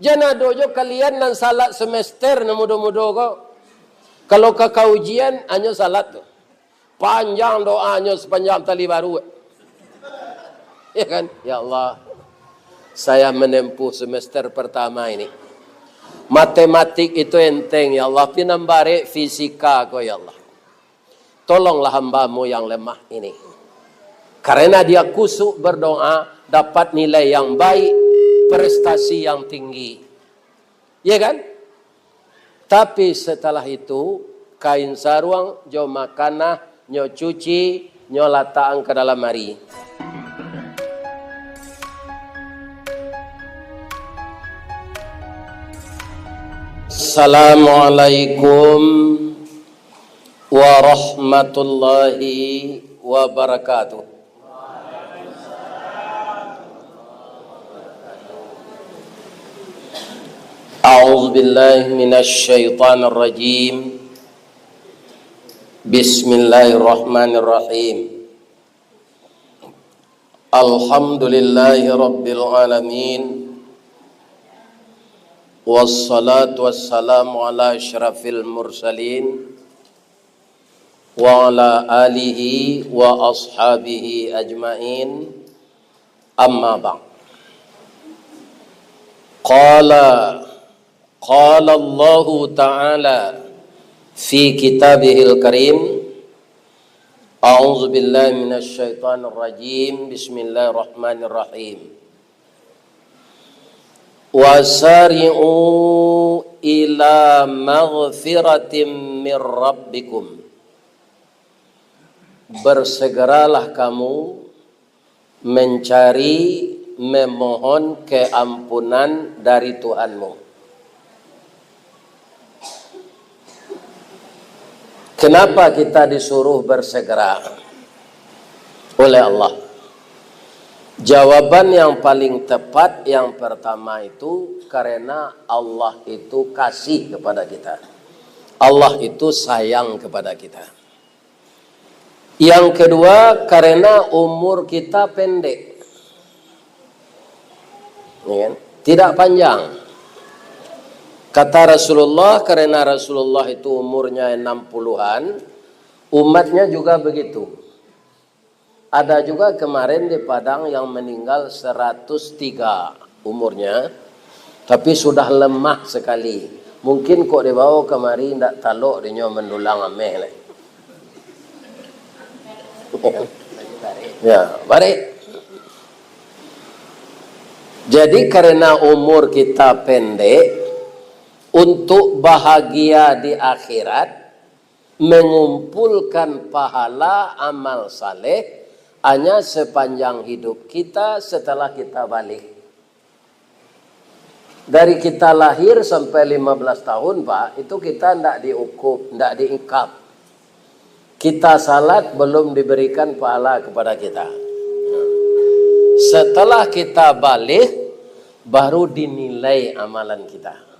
Jangan dojo kalian nan salat semester na mudo-mudo ko. Kalau ke kaujian hanya salat tuh. Panjang doanya sepanjang tali baru. Ya kan? Ya Allah. Saya menempuh semester pertama ini. Matematik itu enteng ya Allah. Pinambare fisika ko ya Allah. Tolonglah hambamu yang lemah ini. Karena dia kusuk berdoa, dapat nilai yang baik, prestasi yang tinggi. Ya kan? Tapi setelah itu, kain saruang, jo makanah, nyo cuci, nyo lataang ke dalam mari. Assalamualaikum warahmatullahi wabarakatuh. A'udzu billahi minasy syaithanir rajim. Bismillahirrahmanirrahim. Alhamdulillahi rabbil alamin. Wassalatu wassalamu ala asyrafil mursalin wa ala alihi wa ashabihi ajmain. Amma ba'd. Qala Allah Ta'ala fi kitabihil karim. A'udzu billahi minasy syaithanir rajim. Bismillahirrahmanirrahim. Wasari'u ila maghfiratin mir rabbikum. Bersegeralah kamu mencari, memohon keampunan dari Tuhanmu. Kenapa kita disuruh bersegera oleh Allah? Jawaban yang paling tepat yang pertama itu karena Allah itu kasih kepada kita. Allah itu sayang kepada kita. Yang kedua karena umur kita pendek. Tidak panjang. Kata Rasulullah, karena Rasulullah itu umurnya 60-an, umatnya juga begitu. Ada juga kemarin di Padang yang meninggal 103 umurnya, tapi sudah lemah sekali. Mungkin kok dibawa kemari tidak taluk dia mendulang ameh. Ya, baik. Jadi karena umur kita pendek, untuk bahagia di akhirat, mengumpulkan pahala amal saleh hanya sepanjang hidup kita setelah kita balik. Dari kita lahir sampai 15 tahun Pak, itu kita tidak diukup, tidak diikap. Kita salat belum diberikan pahala kepada kita. Setelah kita balik, baru dinilai amalan kita.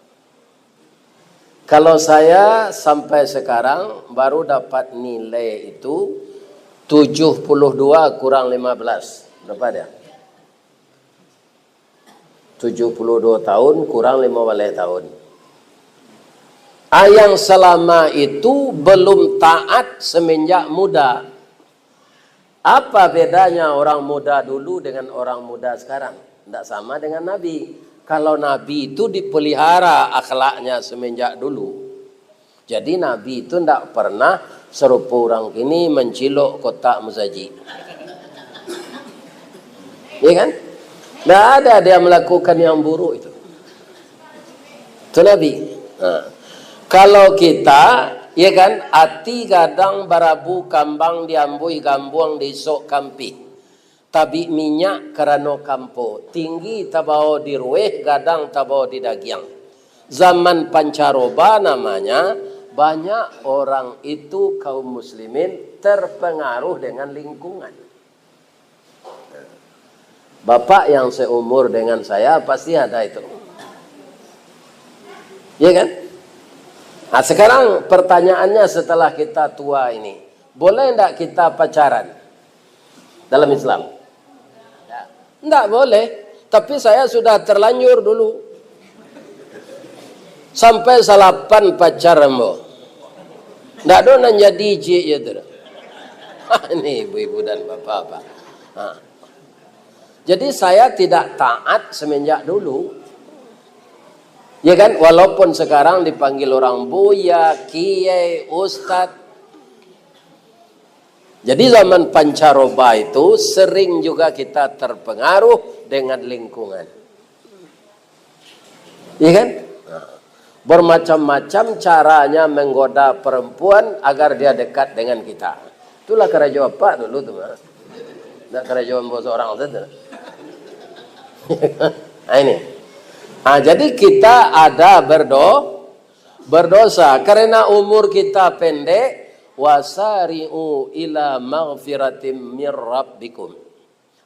Kalau saya sampai sekarang baru dapat nilai itu 72 kurang 15. Berapa dia? 72 tahun kurang 15 tahun. Yang selama itu belum taat semenjak muda. Apa bedanya orang muda dulu dengan orang muda sekarang? Tidak sama dengan Nabi. Kalau Nabi itu dipelihara akhlaknya semenjak dulu. Jadi Nabi itu tidak pernah serupa orang ini mencilok kotak muzaji. Ya kan? Tidak ada dia melakukan yang buruk itu. Itu Nabi. Nah, kalau kita, ya kan, hati kadang barabu kambang diambui gambuang disok kampi. Tabi minyak kerana kampo. Tinggi tabao di rueh, gadang tabao di dagiang. Zaman pancaroba namanya, banyak orang itu kaum muslimin terpengaruh dengan lingkungan. Bapak yang seumur dengan saya pasti ada itu. Ya kan? Nah sekarang pertanyaannya setelah kita tua ini. Boleh tidak kita pacaran dalam Islam? Tidak boleh, tapi saya sudah terlanjur dulu. Sampai salapan pacar ambo. Ndak do nan jadi cik ya tu. Ini ibu-ibu dan bapak-bapak. Jadi saya tidak taat semenjak dulu. Ya kan, walaupun sekarang dipanggil orang buya, kiai, ustadz. Jadi zaman pancaroba itu sering juga kita terpengaruh dengan lingkungan. Ya kan? Bermacam-macam caranya menggoda perempuan agar dia dekat dengan kita. Itulah kerja apa dulu tuh, Mas. Enggak kerja bos orang itu. Nah ini. Jadi kita ada berdosa karena umur kita pendek. Wasari'u ila maghfiratim mir rabbikum.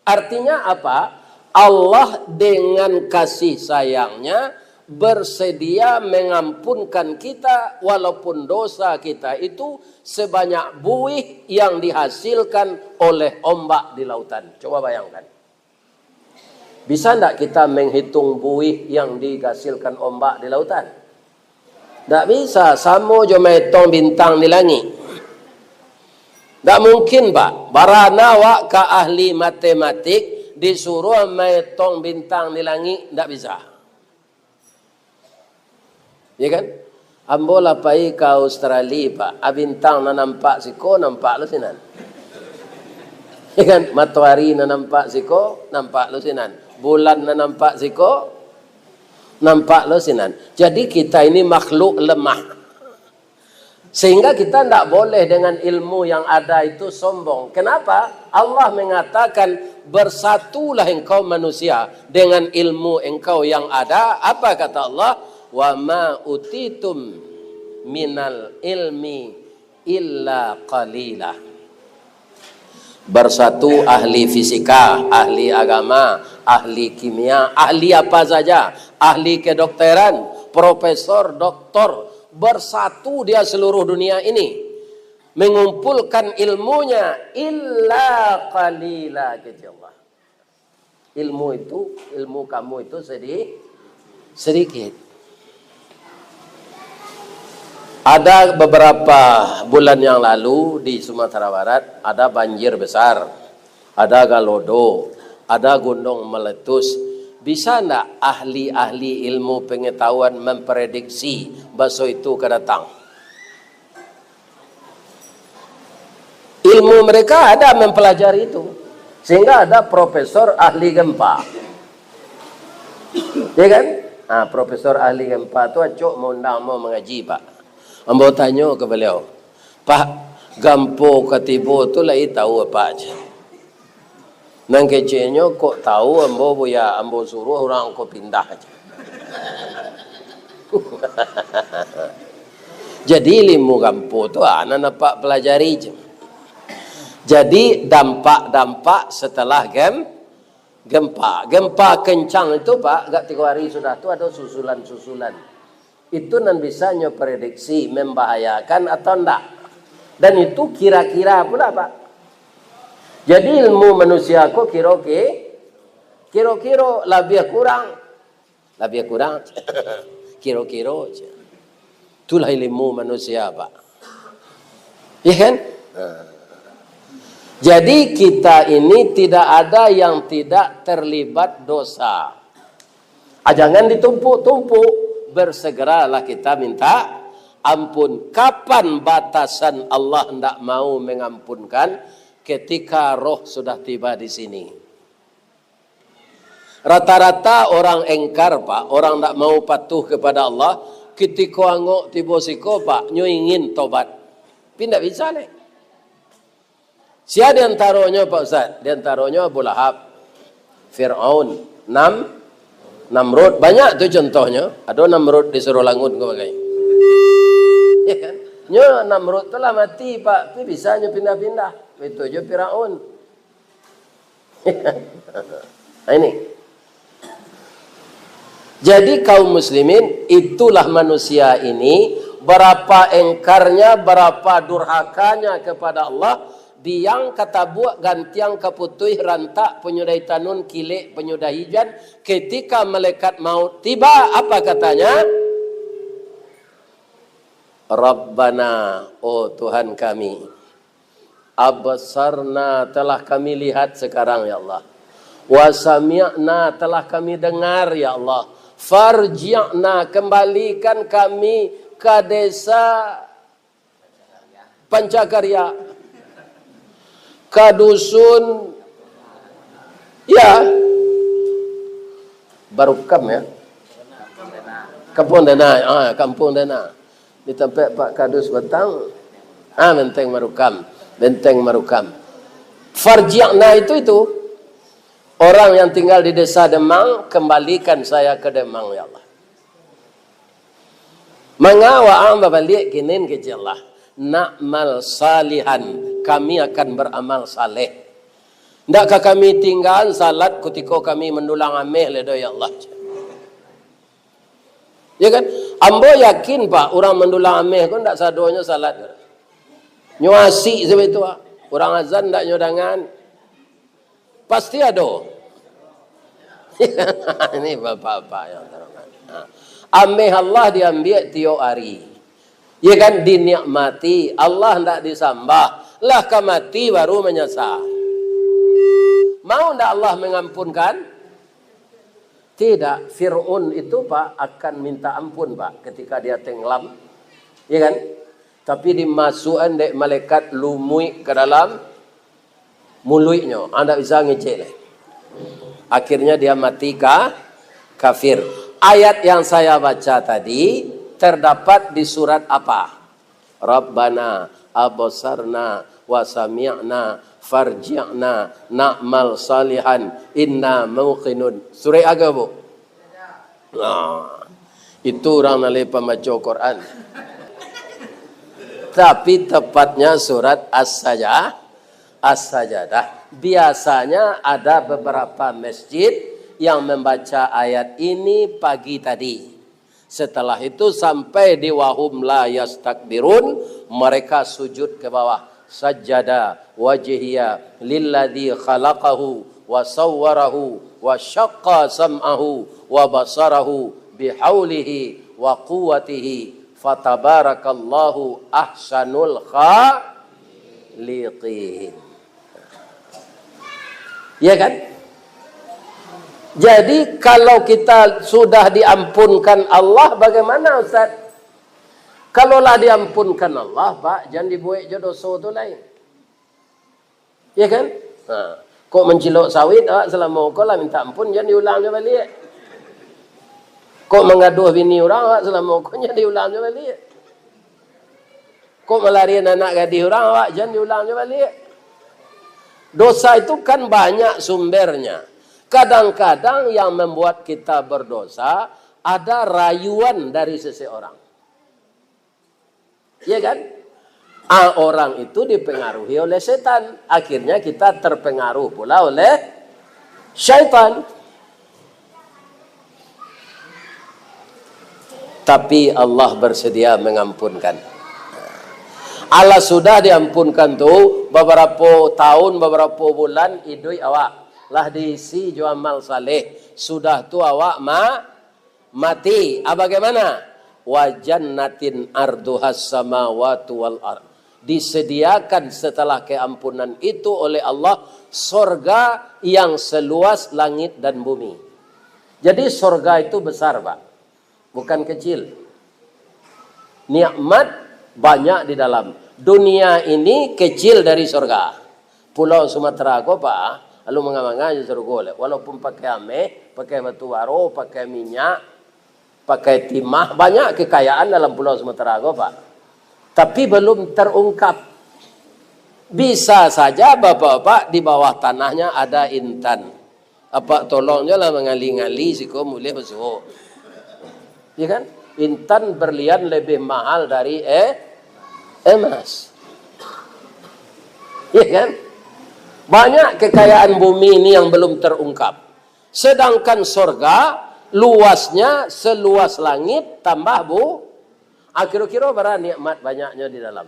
Artinya apa? Allah dengan kasih sayangnya bersedia mengampunkan kita walaupun dosa kita itu sebanyak buih yang dihasilkan oleh ombak di lautan. Coba bayangkan. Bisa enggak kita menghitung buih yang dihasilkan ombak di lautan? Enggak bisa. Samo jo metong bintang di langit. Enggak mungkin, Pak. Barana wak ka ahli matematik disuruh metong bintang di langit, enggak bisa. Ya kan? Ambo lapai ke Australia, Pak. Bintang na nampak siko, nampak lo sinan. Ya kan? Matahari na nampak siko, nampak lo sinan. Bulan na nampak siko, nampak lo sinan. Jadi kita ini makhluk lemah. Sehingga kita tidak boleh dengan ilmu yang ada itu sombong. Kenapa? Allah mengatakan bersatulah engkau manusia dengan ilmu engkau yang ada. Apa kata Allah? Wa ma utitum minal ilmi illa qalila. Bersatu ahli fisika, ahli agama, ahli kimia, ahli apa saja, ahli kedokteran, profesor, doktor, bersatu dia seluruh dunia ini mengumpulkan ilmunya illa qalila kata Allah. Ilmu kamu itu sedikit. Ada beberapa bulan yang lalu di Sumatera Barat ada banjir besar, ada galodo, ada gunung meletus. Bisa enggak ahli-ahli ilmu pengetahuan memprediksi bahwa itu akan datang? Ilmu mereka ada mempelajari itu. Sehingga ada profesor ahli gempa. Ya kan? Profesor ahli gempa itu acok mengundang mau mengaji, Pak. Ambo tanya ke beliau, Pak, gampo ketibo tu lai tahu apa aja. Nang kecenya kok tahu ambo buya ambo suruh orang kok pindah aja. Jadi ilmu gampo tu anak nampak pelajari je. Jadi dampak-dampak setelah gempa. Gempa kencang itu, Pak, gak 3 hari sudah tu ada susulan-susulan. Itu nan bisa prediksi membahayakan atau enggak. Dan itu kira-kira pula, Pak. Jadi ilmu manusia kok kira-kira lebih kurang. Kira-kira aja. Itulah ilmu manusia, Pak. Ya kan? Jadi kita ini tidak ada yang tidak terlibat dosa. Jangan ditumpuk-tumpuk. Bersegeralah kita minta ampun. Kapan batasan Allah tidak mau mengampunkan? Ketika roh sudah tiba di sini. Rata-rata orang engkar, Pak, orang tidak mau patuh kepada Allah, ketika angok tiba siko, Pak, nyo ingin tobat. Tapi tidak bisa, nih. Siapa diantaranya, Pak Ustaz? Diantaranya Abu Lahab, Fir'aun, Namrud, banyak tuh contohnya. Ada Namrud disuruh langut ke bagai. Ya kan? Nyo Namrud telah mati, Pak. Tapi bisa nyo pindah-pindah. Itu aja Firaun. Nah ini. Jadi kaum muslimin, itulah manusia ini. Berapa engkarnya, berapa durhakanya kepada Allah. Diang kata buat gantiang keputuh rantak penyudai tanun kilik penyudai hijan. Ketika malaikat maut tiba, apa katanya? Rabbana, oh Tuhan kami, absarna, telah kami lihat sekarang ya Allah, wa sami'na, telah kami dengar ya Allah, farji'na, kembalikan kami ke desa Pancakarya, ke dusun ya Barukam ya, Kampung Dana, Kampung Dana di tempat Pak Kadus Batang, Benteng Marukam. Farji'na itu orang yang tinggal di desa Demang, kembalikan saya ke Demang ya Allah. Mengawa'am babalik kinin kejelah, na'mal salihan, kami akan beramal saleh. Ndakkah kami tinggal salat ketika kami mendulang ameh ledo ya Allah. Ya kan? Ambo yakin Pak, orang mendulang ameh kan ndak sadonya salat. Nyuasi seperti itu Pak. Orang azan ndak nyodangan. Pasti ada. Ini bapak-bapak yang terhormat. Ameh Allah diambil tiap hari. Ya kan, dinikmati. Allah ndak disambah. Lah kamati baru menyesal. Mau ndak Allah mengampunkan? Tidak. Fir'aun itu Pak akan minta ampun Pak ketika dia tenggelam. Ya kan? Tapi dimasukkan dek malaikat lumui ke dalam mulutnya. Anda bisa ngecek. Akhirnya dia mati kafir. Ayat yang saya baca tadi terdapat di surat apa? Rabbana absarna wa sami'na farji'na na'mal salihan inna muqinun. Surah apa Bu? Nah, itu orang nalai pembaca Quran. Tapi tepatnya surat As-Sajadah. Biasanya ada beberapa masjid yang membaca ayat ini pagi tadi. Setelah itu sampai di wahum la yastakbirun, mereka sujud ke bawah. Sajada wajhiya lilladzi khalaqahu wa sawwarahu wa syaqqa sam'ahu wa basarahu bihaulihi wa quwwatihi fatabarakallahu ahsanul khaliqin. Ya kan? Jadi kalau kita sudah diampunkan Allah, bagaimana Ustaz? Kalaulah diampunkan Allah, Pak, jangan dibuat je dosa tu lain. Ya kan? Kok mencilok sawit, selama kau lah minta ampun, jangan diulang je balik. Kok mengaduh bini orang, selama kau jangan diulang je balik. Kok melarian anak gadis orang, jangan diulang je balik. Dosa itu kan banyak sumbernya. Kadang-kadang yang membuat kita berdosa ada rayuan dari seseorang. Ya kan? Orang itu dipengaruhi oleh setan. Akhirnya kita terpengaruh pula oleh syaitan. Tapi Allah bersedia mengampunkan. Allah sudah diampunkan tuh beberapa tahun, beberapa bulan idui awak. Lah diisi jo amal saleh. Sudah tu awak mati. Bagaimana? Wa jannatin arduhas samawati wal ard. Disediakan setelah keampunan itu oleh Allah surga yang seluas langit dan bumi. Jadi surga itu besar, Pak. Bukan kecil. Nikmat banyak di dalam. Dunia ini kecil dari surga. Pulau Sumatera kok, Pak, lalu mengamang-amang surga. Walaupun pakai ameh, pakai batu bara, pakai minyak, pakai timah, banyak kekayaan dalam Pulau Sumatera, Pak. Tapi belum terungkap. Bisa saja bapak-bapak di bawah tanahnya ada intan. Apa tolongnya lah mengali-ngali siko mulai besok. Ya kan? Intan berlian lebih mahal dari emas. Ya kan? Banyak kekayaan bumi ini yang belum terungkap. Sedangkan surga luasnya seluas langit tambah kira-kira berapa nikmat banyaknya di dalam.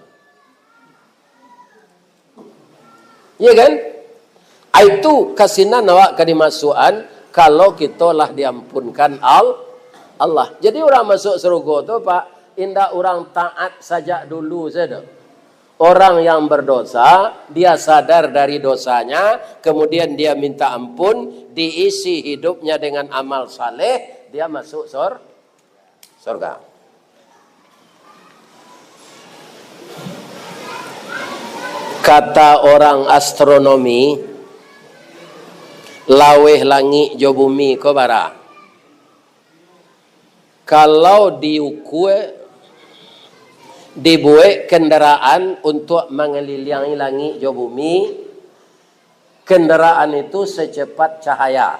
Iya kan? Itu kasinan awak kadimasukan kalau kita lah diampunkan Allah. Jadi orang masuk surga tu Pak, indah orang taat saja dulu saja. Orang yang berdosa, dia sadar dari dosanya, kemudian dia minta ampun, diisi hidupnya dengan amal saleh, dia masuk surga. Kata orang astronomi, laweh langit jo bumi ko bara. Kalau dibuat kendaraan untuk mengelilingi langit jo bumi, kendaraan itu secepat cahaya.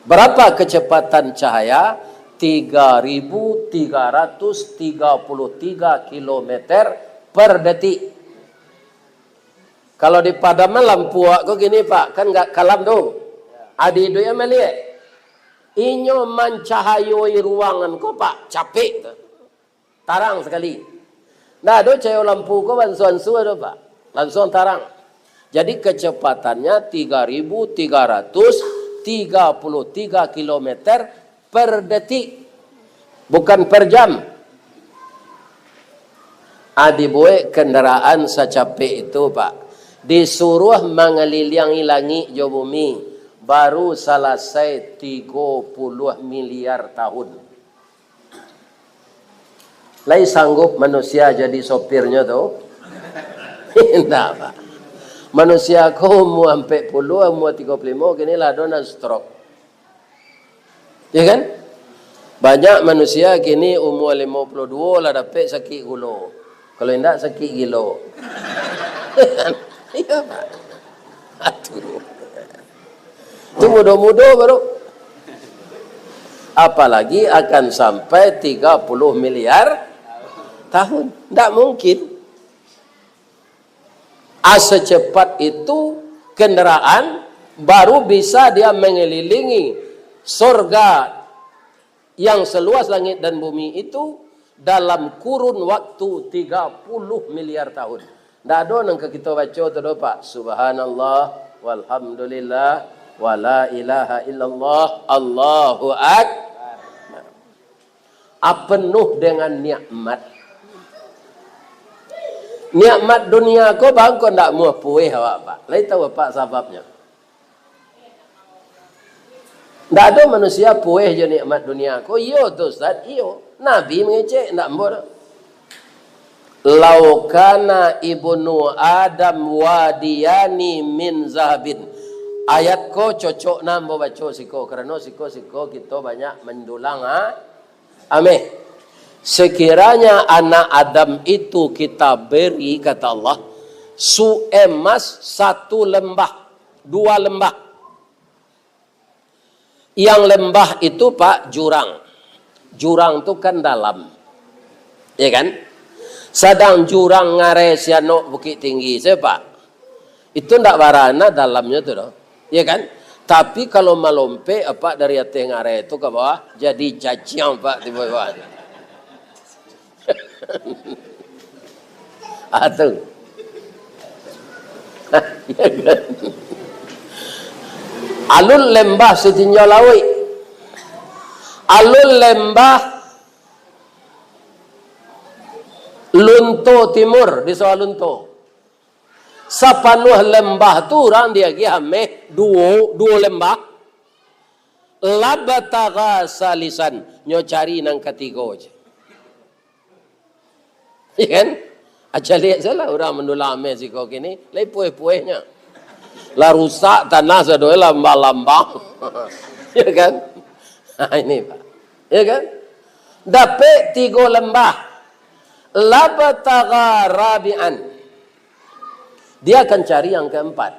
Berapa kecepatan cahaya? 3.333 km per detik. Kalau di padaman lampu kok gini Pak, kan nggak kalam dong. Adi itu yang melihat. Inyo mencahayoi ruangan kok Pak, capek. Tarang sekali. Nah, do cahaya lampu kok bansuan suara Pak. Langsung tarang. Jadi kecepatannya 3.333 km per detik. Bukan per jam. Adiboe kendaraan secapek itu Pak. Disuruh mengelilingi langit jo bumi. Baru selesai 30 miliar tahun. Lai sanggup manusia jadi sopirnya tu? Tidak Pak. Manusia kau umur 40, umur 35, kini lah dona stroke. Ya kan? Banyak manusia kini umur 52 lah dapat sakit gula. Kalau tidak sakit gilo. Iya Pak. Aduh. Itu muda-muda baru. Apalagi akan sampai 30 miliar tahun. Tidak mungkin. Secepat itu kendaraan baru bisa dia mengelilingi surga yang seluas langit dan bumi itu dalam kurun waktu 30 miliar tahun. Tidak ada yang kita baca tu Pak. Subhanallah walhamdulillah wa la ilaha illallah Allahu akbar. Penuh dengan nikmat. Nikmat dunia ko bang ko ndak muah puih awak Pak. Lai tahu apa sebabnya? Ndak ada manusia puih je nikmat dunia ko. Iyo tu Ustaz, iyo. Nabi mengecek ndak mbor. Lau kana ibnu Adam wadiyani min zahabin. Ayat ko cocok nambo baca siko kerana siko kita banyak mendulang Ameh. Sekiranya anak Adam itu kita beri kata Allah emas 1 lembah, 2 lembah. Yang lembah itu Pak jurang. Jurang itu kan dalam. Ya kan? Sedang jurang ngare siano Bukit Tinggi, Pak. Itu ndak barana dalamnya tu doh. Ya kan? Tapi kalau melompe apa dari atas ngare itu ke bawah jadi caciang Pak di bawah. Atuh. Ya kan? Alun lembah setinjau lawi. Alun lembah Lunto Timur di soal Lunto. Sapanuh lembah tu orang dia gihameh dua lembah. Labataga salisan nyo cari nang ketiga je. Ya kan? Aja lihat salah orang mendulang ame si kau kini, lai pueh-puehnya. La rusak tanah sedoi lambang-lambang. Ya kan? Nah, ini Pak. Ya kan? Dapat 3 lembah. Labataga rabi'an. Dia akan cari yang keempat.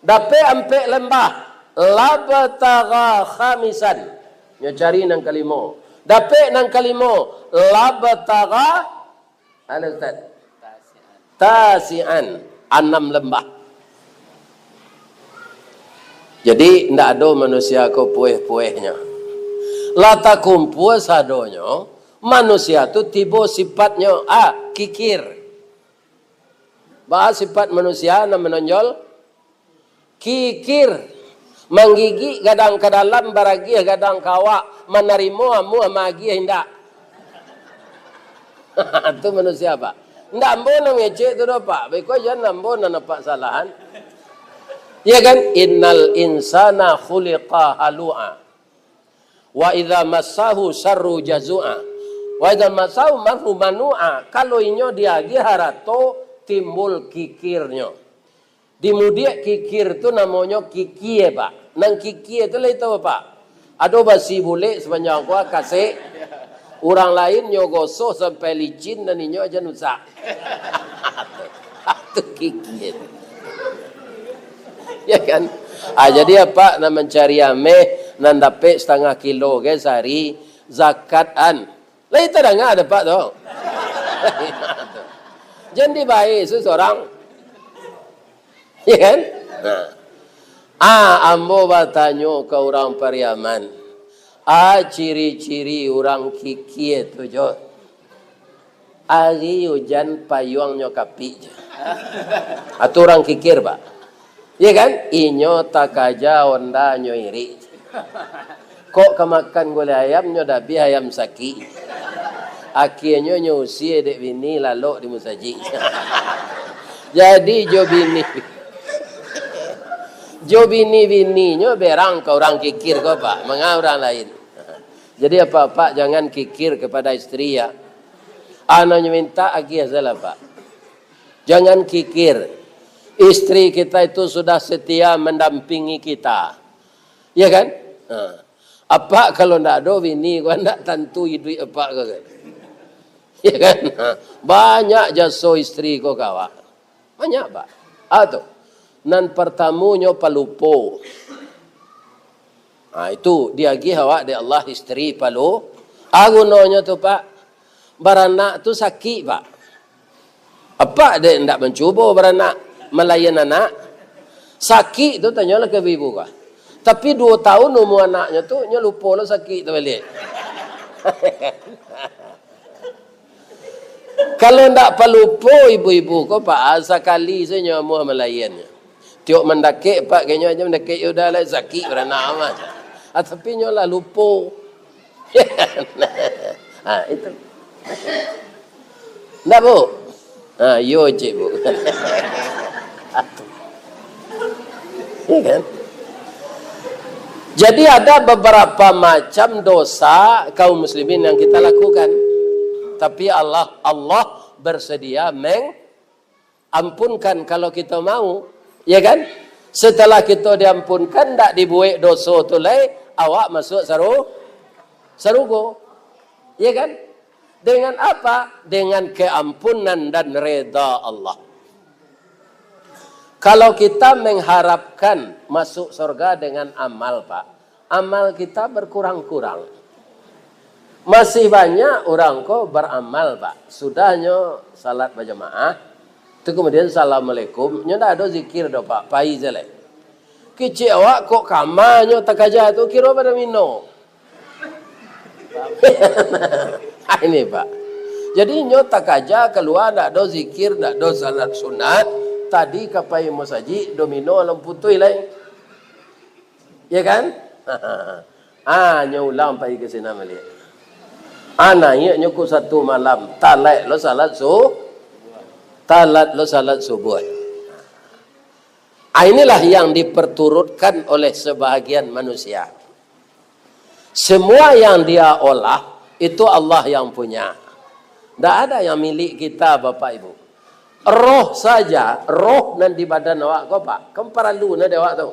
Dapat 4 lembah. Labataga khamisan. Dia cari yang kelima. Dapat yang kelima. Labataga tasi'an. 6 lembah. Jadi tidak ada manusia ko pueh-puehnya. Lata kumpul sadonyo. Manusia tu tiba sifatnya kikir. Bahas sifat manusia yang menonjol kikir. Menggigi gadang ke dalam baragia gadang kawa menerima amu amagi hendak. Itu manusia pak. Ndak ambo ngecek tu dah pak. Beko jangan ambo nampak salahan. Ya kan? Innal insana khuliqa halu'a. Wa idza massahu syarru jazua. Wa idza massahu marhu manu'a. Kalau inyo dia harato timbul kikirnya. Dimudiak kikir tu namanya kikie pak. Nang kikie tu lah itu pak. Ada basi bule sepanjang gua kasih. Orang lain nyogoso sampai licin dan inyo aja nusak. Itu kikie. Ya kan? Jadi apa nak mencari ameh nan dapat setengah kilo ke sehari zakatan. Lah itu dah enggak ada pak tu. Jangan dibaik seseorang. Ya kan? Ambo bertanya ke orang Pariaman. Ciri-ciri orang kiki itu jo. Ari hujan payung nyokapi je. Atau orang kikir pak. Ya kan? Inyo tak aja onda nyo iri. Kok kemakan gulai ayam nyo dabi ayam saki. Akhirnya nyo usia dek bini lalu di musaji. Jadi jo bini. Jo bini nyo berang ke orang kikir kau pak. Mengapa orang lain. Jadi apa-apa jangan kikir kepada istri ya. Anaknya minta agia salah pak. Jangan kikir. Istri kita itu sudah setia mendampingi kita. Ya kan? Apa kalau ndak ada bini gua ndak tentu hidup apa kau kan? Ya kan? Banyak jasa istri kau kawan. Banyak pak. Atau nan pertamunya palupo. Itu dia gi hawa de Allah istri palu. Agunonya tu pak. Beranak tu sakit pak. Apa dia ndak mencuba beranak melayan anak? Sakit tu tanyalah ke ibu kah. Tapi 2 tahun umur anaknya tu nya lupa lah sakit tu balik. Kalau ndak palupo ibu-ibu kau pak sekali saja umur melayannya. Tiok mendakik pak kayaknya aja mendakik udah lah sakit beranak amat. Tapi nyolah lupa. Itu. Ndak bu? Yo cik bu. Ya kan? Jadi ada beberapa macam dosa kaum muslimin yang kita lakukan. Tapi Allah bersedia mengampunkan kalau kita mau. Ya kan? Setelah kita diampunkan, tak dibuat dosa tu lagi, awak masuk sarugo. Ya kan? Dengan apa? Dengan keampunan dan reda Allah. Kalau kita mengharapkan masuk surga dengan amal, Pak, amal kita berkurang-kurang. Masih banyak orang kok beramal, Pak. Sudahnya salat berjamaah, itu kemudian assalamualaikum, nyoda ada zikir do Pak, pai jelek. Kecik awak kok kamarnya tak aja tu kira pada mino. Ini Pak. Jadi nyo tak aja keluar ndak ada zikir, ndak ada salat sunat. Tadi kapai mosaji domino alam putui lain. Ya kan? Nyo ulang pai ke sini melihat. Anaknya nyo satu malam talat lo salat subuh. Inilah yang diperturutkan oleh sebahagian manusia. Semua yang dia olah itu Allah yang punya. Tidak ada yang milik kita Bapak Ibu. Roh saja, roh nan di badan awak kau Pak. Kemparalu na awak tu.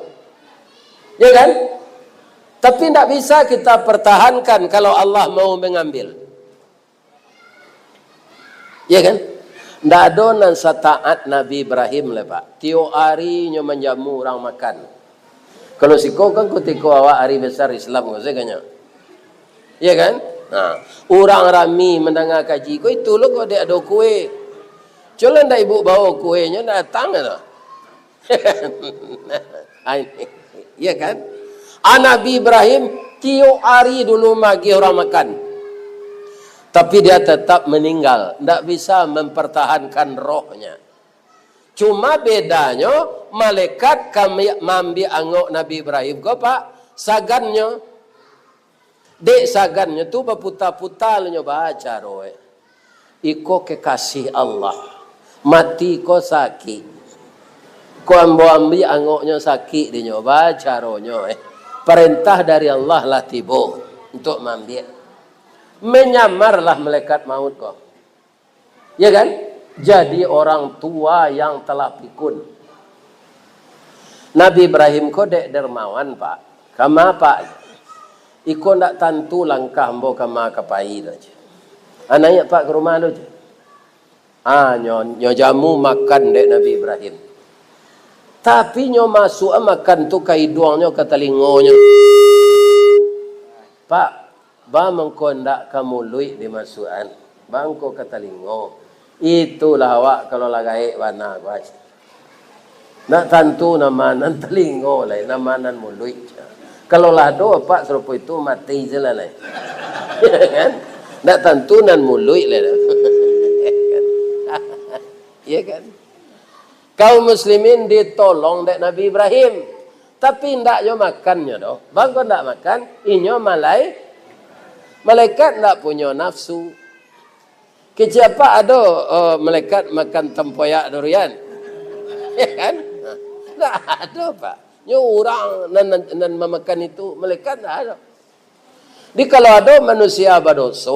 Ya kan? Tapi tidak bisa kita pertahankan kalau Allah mau mengambil. Ya kan? Tidak ada nan sataat Nabi Ibrahim lah Pak. Tiap hari nyo menjamu orang makan. Kalau siko kan ketika awak hari besar Islam kau seganya. Ya kan? Orang rami mendengar kaji kau itu lo kau ada kue. Jangan dah ibu bawa kuenya datang tu. Ya kan? Nabi Ibrahim tiap hari dulu magi orang makan. Tapi dia tetap meninggal. Tidak bisa mempertahankan rohnya. Cuma bedanya malaikat kami mambi angok Nabi Ibrahim ko pak sagannya. Dek sagannya tu berputar-putarnya baca roe. Iko kekasih Allah. Mati ko sakit. Ko ambil angoknya sakit dia baca ronya. Perintah dari Allah lah tiba untuk mambi. Menyamarlah malaikat maut ko. Ya kan? Jadi orang tua yang telah pikun. Nabi Ibrahim ko dek dermawan pak. Kama pak. Iko ndak tentu langkah mbo kama kapai aja. Anaknya pak ke rumah lu. Nyo jamu makan dek Nabi Ibrahim. Tapi nyo masuk makan tu kai duangnya ke telingonya. Pak, ba mengko ndak kamu lui dimasukan. Bangko ke telingo. Itulah awak kalau lagai wana guys. Nak tentu namanan telingo lai, namanan mulut. Kalau lado pak serupa itu mati je lah lai. Kan? Nak tentu nan mulut lai. Iya kan? Kaum muslimin ditolong dek Nabi Ibrahim. Tapi ndak yo makannya doh. Bangko ndak makan, inyo malaikat ndak punya nafsu. Keciapa ada malaikat makan tempoyak durian? Ya kan? Tak ada pak. Nyo orang nan memakan itu malaikat tak ada. Di kalau ada manusia berdosa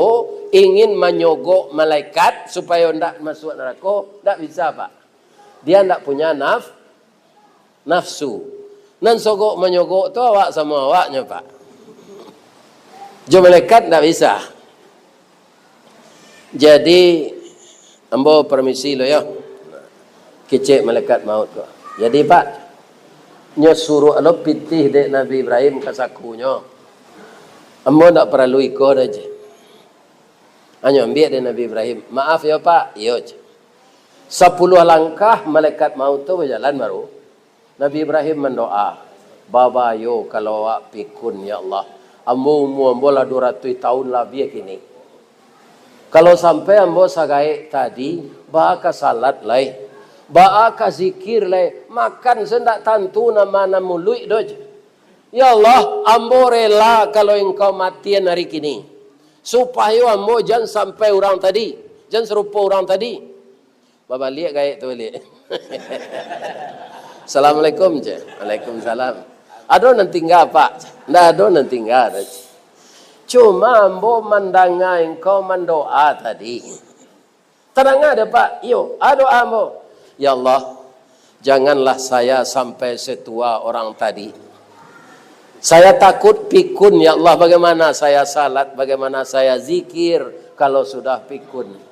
ingin menyogok malaikat supaya tidak masuk neraka, tak bisa pak. Dia tidak punya nafsu. Nan sogok menyogok tu awak sama awaknya pak. Jo malaikat tak bisa. Jadi ambo permisi lo ya. Kecek malaikat maut ko. Jadi pak, nyo suruh alo pitih dek Nabi Ibrahim ke sakunya. Ambo ndak perlu ikut aja. Hanya ambil dek Nabi Ibrahim. Maaf ya pak, yo. 10 langkah malaikat maut tu berjalan baru. Nabi Ibrahim mendoa, Baba yo kalau awak pikun ya Allah. Ambo umur lah 200 tahun lah biar kini. Kalau sampai ambo sagai tadi, baka salat lai, baka zikir lai, makan sendak tentu nama mulut doj. Ya Allah, ambo rela kalau engkau matian hari kini, supaya ambo jangan sampai orang tadi, jangan serupa orang tadi. Baba lihat gaya tu lihat. Assalamualaikum je. Waalaikumsalam. Ada nanti enggak pak? Ndak ada nanti enggak. Cuma ambo mandanga engkau mendoa tadi. Tenang ada pak. Yo, ada ambo. Ya Allah, janganlah saya sampai setua orang tadi. Saya takut pikun ya Allah. Bagaimana saya salat, bagaimana saya zikir kalau sudah pikun.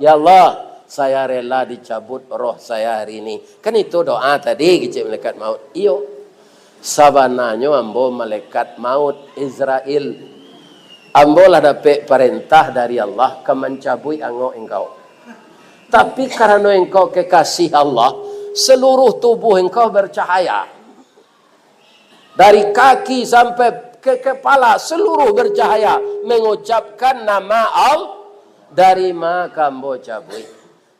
Ya Allah, saya rela dicabut roh saya hari ini. Kan itu doa tadi kecil malaikat maut. Iyo. Sabananya ambo malaikat maut Israel. Ambo lah dapat perintah dari Allah ke mencabui angok engkau. Tapi karena engkau kekasih Allah, seluruh tubuh engkau bercahaya. Dari kaki sampai ke kepala seluruh bercahaya. Mengucapkan nama Allah. Dari maka ambo cabui.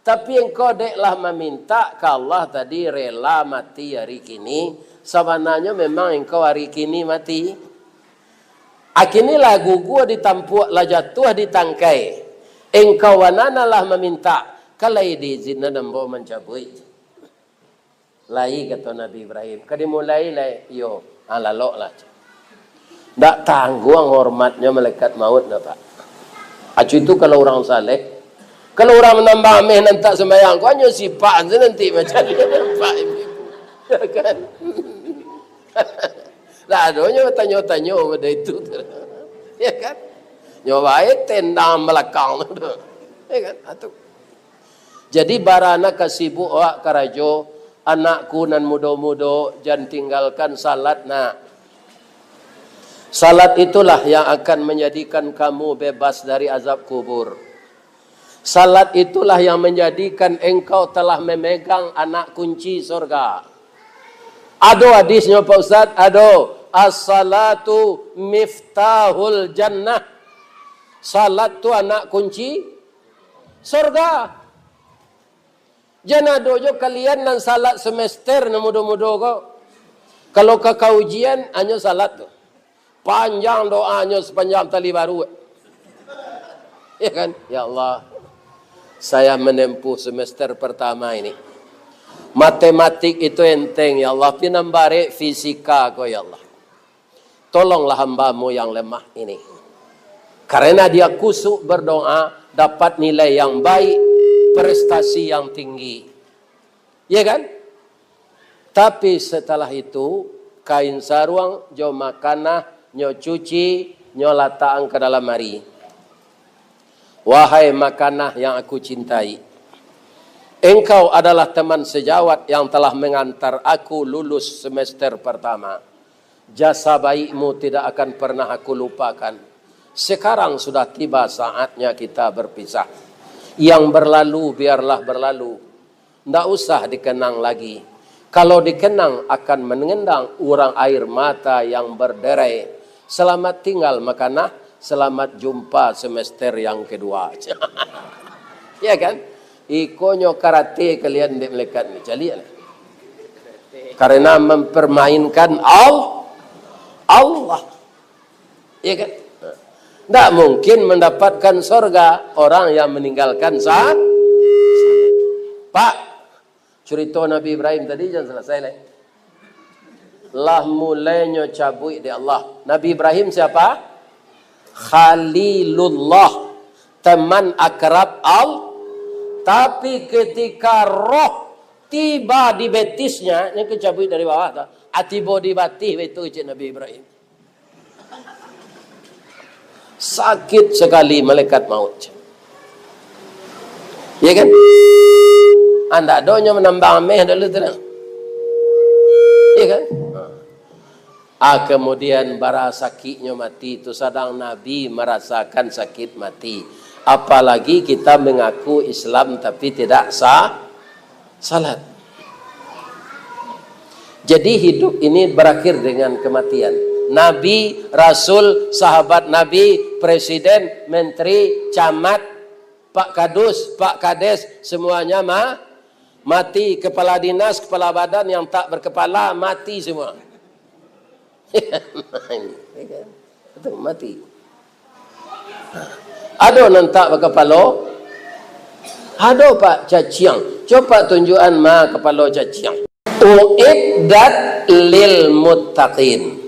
Tapi engkau deklah meminta ke Allah tadi rela mati hari kini. Sebenarnya memang engkau hari kini mati. Akinilah gugur ditampuk lah jatuh ditangkai. Engkau wananalah meminta. Kalai diizin na nambo mencabui. Lai kata Nabi Ibrahim. Kadimulai lai yo alalok lah. Tak tanggung hormatnya malaikat maut na pak. Acu itu kalau orang saleh. Kalau orang menambah ameh nanti sembahyang. Kau hanya sifat nanti macam ni. Pak ibu. Kan? Lah adanya tanya-tanya pada itu. Ya kan? Nyobai tendang belakang tu. Ya kan? Atuh. Jadi barana kasibuk awak karajo anakku nan muda-muda jangan tinggalkan salat nak. Salat itulah yang akan menjadikan kamu bebas dari azab kubur. Salat itulah yang menjadikan engkau telah memegang anak kunci surga. Ada hadisnya Pak Ustaz, ada as-salatu miftahul jannah. Salat tu anak kunci surga. Jangan dojo kalian nan salat semester na mudo-mudo ko. Kalau ke kaujian, anyo salat tu. Panjang doanya sepanjang tali baru. Ya kan? Ya Allah, saya menempuh semester pertama ini. Matematik itu enteng, ya Allah. Pinambare fisika ko, ya Allah. Tolonglah hambamu yang lemah ini. Karena dia kusuk berdoa, dapat nilai yang baik, prestasi yang tinggi. Ya kan? Tapi setelah itu, kain saruang, jo makanah, nyo cuci, nyo lataan ke dalam mari. Wahai makanah yang aku cintai, engkau adalah teman sejawat yang telah mengantar aku lulus semester pertama. Jasa baikmu tidak akan pernah aku lupakan. Sekarang sudah tiba saatnya kita berpisah. Yang berlalu biarlah berlalu. Tidak usah dikenang lagi. Kalau dikenang akan mengendang urang air mata yang berderai. Selamat tinggal makanah. Selamat jumpa semester yang kedua. Ya kan? Ikonyo karate kalian di melekat ni. Calian. Karena mempermainkan Allah. Ya kan? Tidak mungkin mendapatkan surga orang yang meninggalkan saat. Pak, cerita Nabi Ibrahim tadi jangan selesai lagi. Lah mulainya cabui di Allah. Nabi Ibrahim siapa? Khalilullah, teman akrab Allah. Tapi ketika roh tiba di betisnya, ini kecabui dari bawah tak? Atibo di batih itu cik Nabi Ibrahim. Sakit sekali malaikat maut. Ya kan? Anda doanya menambah ameh dulu terang. Ya kan? Kemudian bara sakitnya mati itu sedang Nabi merasakan sakit mati. Apalagi kita mengaku Islam tapi tidak salat. Jadi hidup ini berakhir dengan kematian. Nabi, Rasul, sahabat Nabi, Presiden, Menteri, Camat, Pak Kadus, Pak Kades, semuanya mati. Kepala dinas, kepala badan yang tak berkepala mati semua. Itu mati. Ada nantak berkepala. Ada Pak caciang. Coba tunjukan kepala caciang. Uiddat lil muttaqin.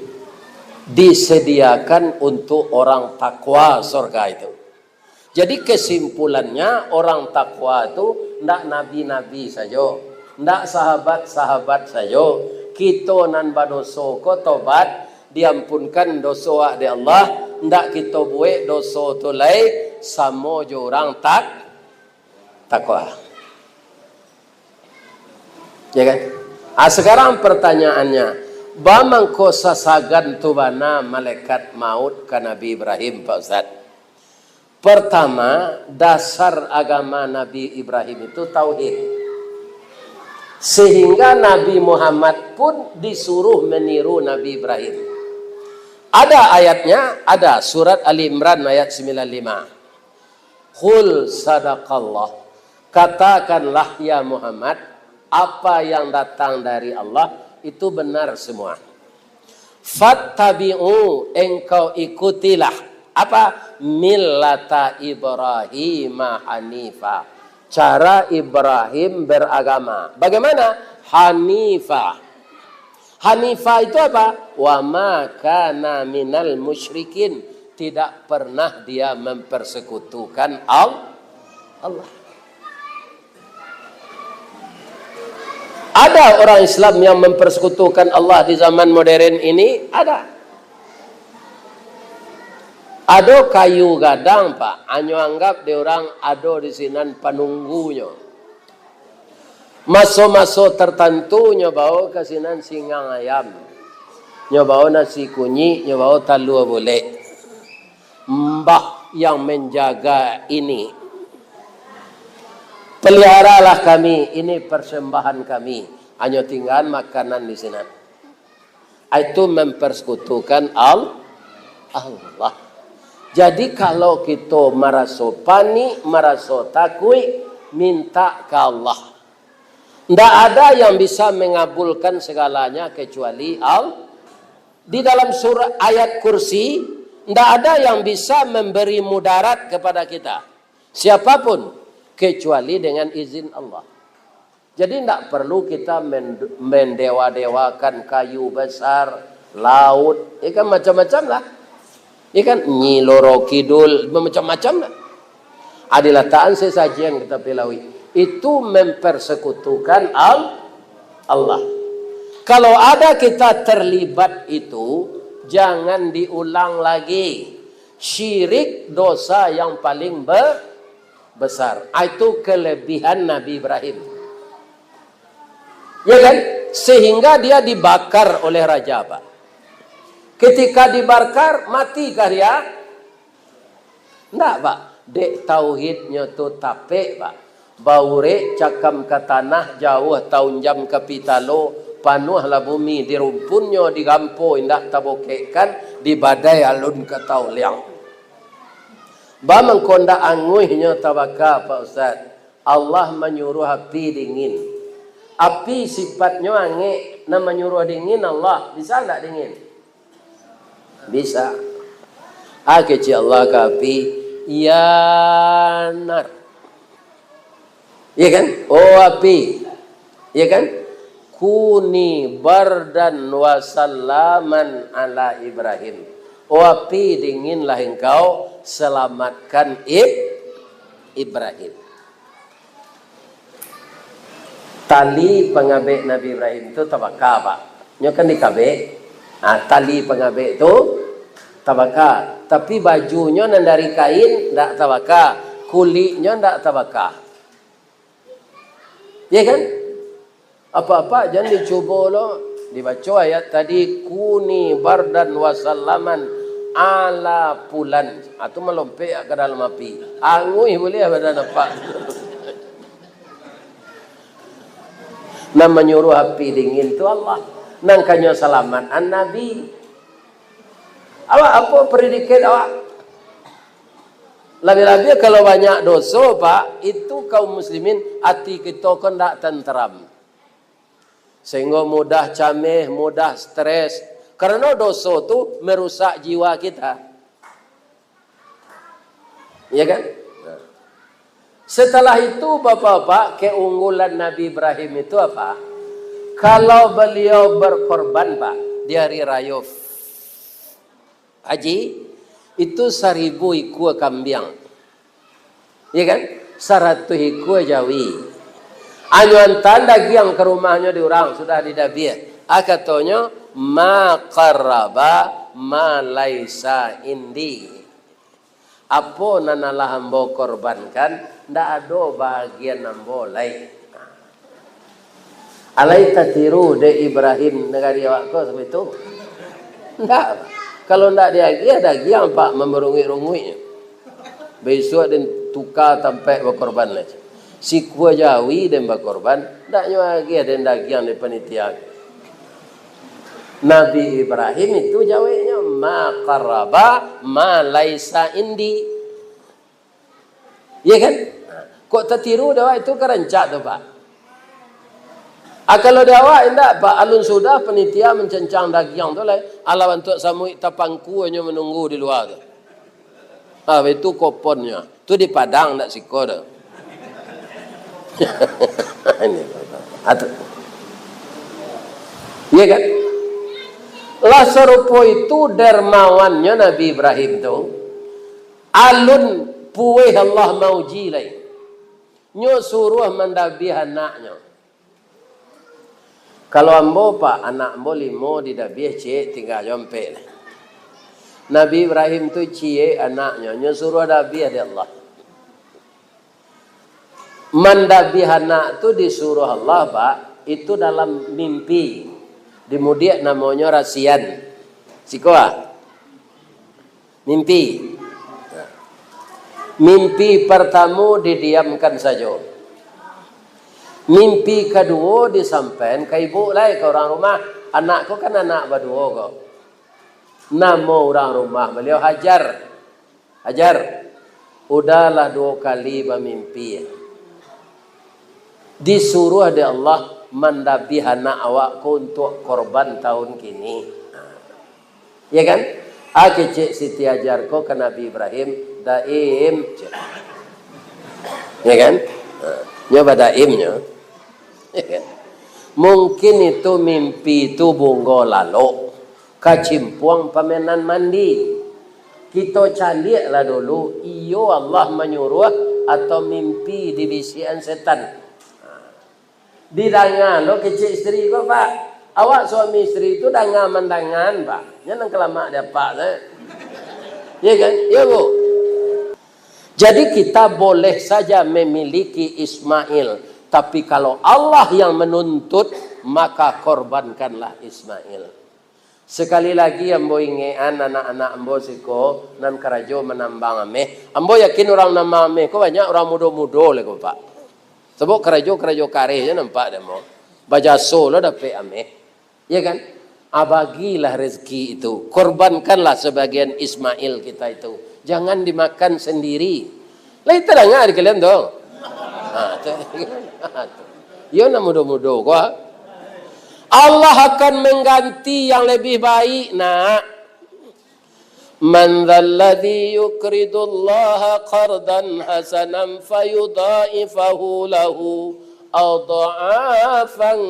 Disediakan untuk orang takwa surga itu. Jadi kesimpulannya orang takwa itu ndak nabi-nabi saja, ndak sahabat-sahabat saja. Kita nan badoso ko tobat diampunkan dosa di Allah, ndak kita buat dosa tu lai samo jo orang takwa. Ya kan? Sekarang pertanyaannya, bamangko sasagan tu bana malaikat maut ke Nabi Ibrahim Pak Ustaz? Pertama, dasar agama Nabi Ibrahim itu tauhid. Sehingga Nabi Muhammad pun disuruh meniru Nabi Ibrahim. Ada ayatnya, ada surat Ali Imran ayat 95. Qul sadaqallah. Katakanlah ya Muhammad, apa yang datang dari Allah itu benar semua. Fattabi'u, engkau ikutilah apa? Millata Ibrahim hanifa. Cara Ibrahim beragama. Bagaimana? Hanifah. Hanifah itu apa? Wa ma kana minal musyrikin. Tidak pernah dia mempersekutukan Allah. Ada orang Islam yang mempersekutukan Allah di zaman modern ini? Ada. Ada kayu gadang Pak, anyo anggap dia orang ada di sinan panunggunya. Maso-maso tertentu nyobawa ke sinan singang ayam. Nyobawa nasi kunyi, nyobawa talua boleh. Mbah yang menjaga ini. Peliharalah kami, ini persembahan kami. Anyo tinggal makanan di sinan. Itu mempersekutukan Allah. Jadi kalau kita merasa panik, merasa takut, minta ke Allah. Tidak ada yang bisa mengabulkan segalanya kecuali Allah. Di dalam surah ayat kursi, tidak ada yang bisa memberi mudarat kepada kita. Siapapun, kecuali dengan izin Allah. Jadi tidak perlu kita mendewa-dewakan kayu besar, laut. Kan macam-macam lah. Kan Nyi Loro Kidul, macam-macam lah. Adilataan sesaji yang kita pilawi. Itu mempersekutukan Allah. Kalau ada kita terlibat itu, jangan diulang lagi. Syirik dosa yang paling besar. Itu kelebihan Nabi Ibrahim. Ya kan? Sehingga dia dibakar oleh Raja Pak. Ketika dibakar, matikah dia? Enggak, Pak. Dek tauhidnya tu tape, Pak. Baure cakam ke tanah jauh tahun jam ke pitalo panuhlah bumi di rumpunnya di gampo indak tabokekan di badai alun ke tauliang ba mengkonda anguihnya tabaka Pak Ustaz. Allah menyuruh api dingin, api sifatnya ange na menyuruh dingin. Allah bisa enggak dingin? Bisa. Kecil Allah ke api ya nar. Iya kan? Oh api. Iya kan? Kuni bardan wa salaman ala Ibrahim. Oh api, dinginlah engkau, selamatkan Ibrahim. Tali pengabek Nabi Ibrahim itu tabaka, Pak. Nyo kan dikabek. Tali pengabek itu tabaka. Tapi bajunya nan dari kain ndak tabaka. Kulitnya ndak tabaka. Ya kan? Apa-apa jangan dicoba loh. Dibaca ayat tadi kuni bardan wasallaman ala pulan. Atau melompat ke dalam api. Angui boleh ada nampak. Nama menyuruh api dingin itu Allah. Nangkanya salaman an-nabi. Awak apa predikat awak? Lebih-lebih kalau banyak dosa, Pak, itu kaum muslimin hati kita kan tak tenteram. Sehingga mudah cameh, mudah stres. Karena dosa itu merusak jiwa kita. Ya kan? Setelah itu Bapak-bapak, keunggulan Nabi Ibrahim itu apa? Kalau beliau berkorban, Pak, di hari raya haji, itu 1000 ikut kambing. Ya kan? 100 ikut jawi. Anyuan tanda yang ke rumahnya di orang sudah didabir. Katanya ma qarraba ma laisa indi. Apa nanalah hamba korbankan, ndak ada bahagian hamba lain. Alai tatiru de Ibrahim negari awak kau seperti itu. Ndak. Kalau tidak dia yang Pak memerungi-runginya. Besok dan tukar sampai berkorban lagi. Si kuah jawi dan berkorban. Tak lagi ada dagian di panitia. Nabi Ibrahim itu jawinya ma qaraba ma laisa indi. Ya kan? Kok tertiru dah itu kerencak tu Pak. Kalau dia awak indak Pak alun sudah penitia mencencang daging tu lah ala untuk samui tapangku hanya menunggu di luar tu. Itu koponnya. Tu di Padang ndak siko dah. Ini atau. Iya kan? Lah serupa itu dermawannya Nabi Ibrahim tu. Alun puih Allah mauji lai. Nyo suruh mendabi anaknya. Kalau ambo Pak, anak ambo 5 didabih cik tinggal jompe. Nabi Ibrahim tu cie anaknya, nyuruh dabih ada Allah. Mandabih anak tu disuruh Allah Pak, itu dalam mimpi. Kemudian namanya rasian. Sikoa. Mimpi. Mimpi pertama didiamkan saja. Mimpi kedua disampaikan ke ibu lah ke orang rumah. Anakku kan anak berdua kok. Nama orang rumah beliau Hajar. Hajar. Udahlah 2 kali bermimpi. Disuruh ada Allah mendabihana awakku untuk korban tahun kini. Ya kan? Kecik Siti ajarku ke Nabi Ibrahim daim. Ya kan? Nyoba daimnya. Ya kan? Mungkin itu mimpi itu bungo lalu kacimpuang pamenan mandi. Kita caliaklah dulu, iyo Allah menyuruh atau mimpi di bisian setan. Didangan lo kecil istri kau pak, awak suami istri itu dangan mendangan pak, jangan kelamak dia pak, ya kan, ya bu. Jadi kita boleh saja memiliki Ismail, tapi kalau Allah yang menuntut maka korbankanlah Ismail. Sekali lagi ambo ingean anak-anak ambo siko nan karajo menambang ameh. Ambo yakin orang nambang ameh ko banyak orang mudo-mudo le ko pak. Sebab karajo kare je nampak demo. Bajaso lo dapat ameh. Ya kan? Abagilah rezeki itu. Korbankanlah sebagian Ismail kita itu. Jangan dimakan sendiri. Lah itu dengar kalian dong. Yo na mudo-mudo ko. Allah akan mengganti yang lebih baik nak. Man dzalladzi yuqridullaha qardan hasanan fayudha'ifahu lahu adha'afan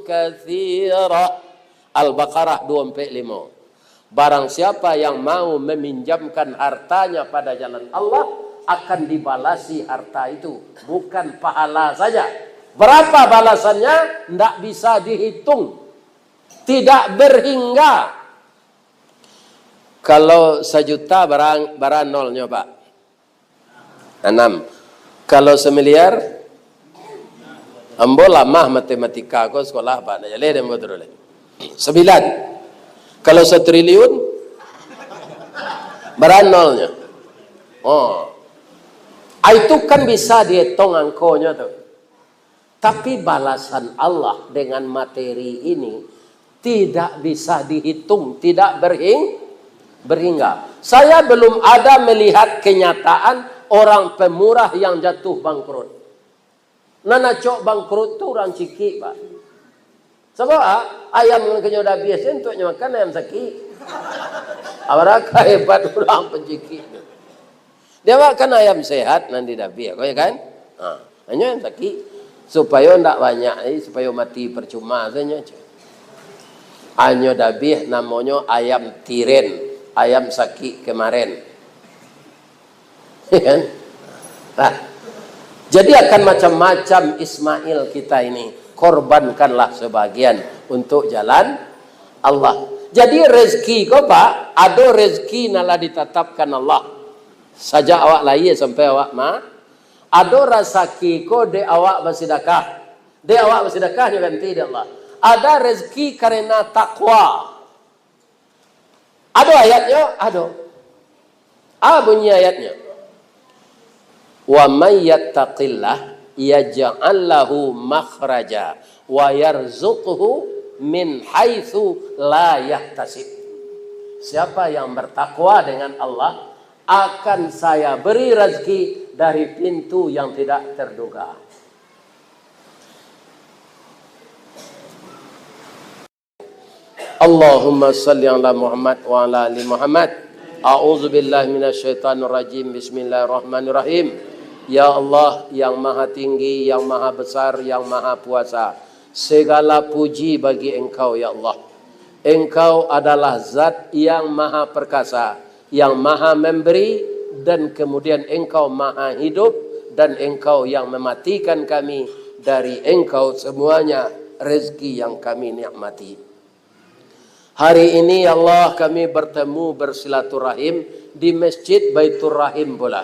katsira. Al-Baqarah 245. Barang siapa yang mau meminjamkan hartanya pada jalan Allah akan dibalasi harta itu, bukan pahala saja. Berapa balasannya? Tidak bisa dihitung. Tidak berhingga. Kalau 1 juta barang nolnya pak. 6. Kalau 1 miliar, ambo lamah matematika ko sekolah pak. Nak jaleh dembo terus. 9. Kalau 1 triliun, barang nolnya. Oh, itu kan bisa dihitung angkonya tuh. Tapi balasan Allah dengan materi ini tidak bisa dihitung, tidak berhingga. Saya belum ada melihat kenyataan orang pemurah yang jatuh bangkrut. Nana cok bangkrut itu orang ciki, pak. Sebab ayam yang kenyoda biasa untuk makan ayam saki. Apakah hebat orang penciki. Dia makan ayam sehat nanti dabi, ya kan? Hanya ayam saki. Supaya tidak banyak, supaya mati percuma saja. Hanya dabih namanya ayam tiren, ayam sakit kemarin. Nah, jadi akan macam-macam Ismail kita ini. Korbankanlah sebagian untuk jalan Allah. Jadi rezeki kau pak, ada rezeki nala ditetapkan Allah. Saja awak lahir sampai awak mah. Ada rezeki ko de awak bersedekah. De awak bersedekah ganti dia Allah. Ada rezeki karena takwa. Ada ayatnya? Ada. Bunyi ayatnya. Wa may yattaqillah yaj'al lahu makhraja wa yarzuqhu min haitsu la yahtasib. Siapa yang bertakwa dengan Allah akan saya beri rezeki dari pintu yang tidak terduga. Allahumma salli ala Muhammad wa ala ali Muhammad. A'udzu billahi minasyaitonir rajim. Bismillahirrahmanirrahim. Ya Allah yang maha tinggi, yang maha besar, yang maha puasa. Segala puji bagi Engkau ya Allah. Engkau adalah zat yang maha perkasa, yang maha memberi, dan kemudian Engkau maha hidup, dan Engkau yang mematikan kami. Dari Engkau semuanya rezeki yang kami nikmati. Hari ini ya Allah kami bertemu bersilaturahim di Masjid Baitur Rahim pula.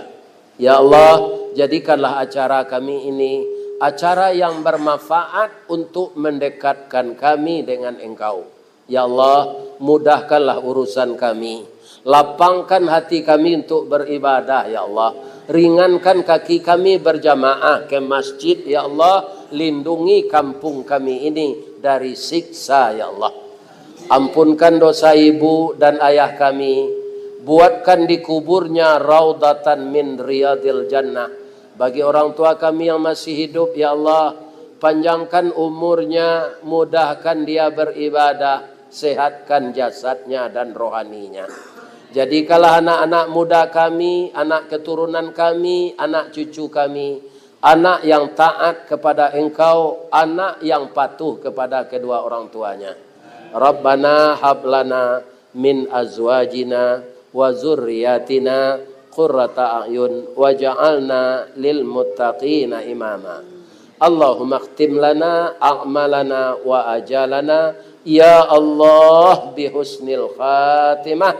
Ya Allah, jadikanlah acara kami ini acara yang bermanfaat untuk mendekatkan kami dengan Engkau. Ya Allah, mudahkanlah urusan kami. Lapangkan hati kami untuk beribadah ya Allah. Ringankan kaki kami berjamaah ke masjid ya Allah. Lindungi kampung kami ini dari siksa ya Allah. Ampunkan dosa ibu dan ayah kami. Buatkan di kuburnya raudatan min riyadil jannah. Bagi orang tua kami yang masih hidup, ya Allah, panjangkan umurnya, mudahkan dia beribadah, sehatkan jasadnya dan rohaninya. Jadikanlah anak-anak muda kami, anak keturunan kami, anak cucu kami, anak yang taat kepada Engkau, anak yang patuh kepada kedua orang tuanya. Rabbana hablana min azwajina wa zurriyatina qurrata a'yun waj'alna lil muttaqina imama. Allahumma khtim lana a'malana wa ajalana ya Allah bi husnil khatimah.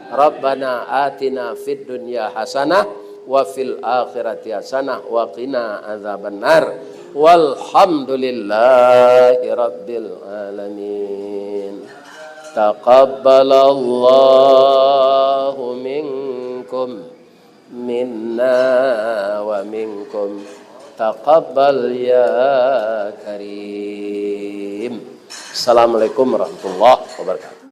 Rabbana atina fid dunya hasanah wa fil akhirati hasanah wa qina adzabannar. Walhamdulillahi rabbil alamin. Taqabbalallahu minkum minna wa minkum taqabbal ya karim. Assalamualaikum warahmatullahi wabarakatuh.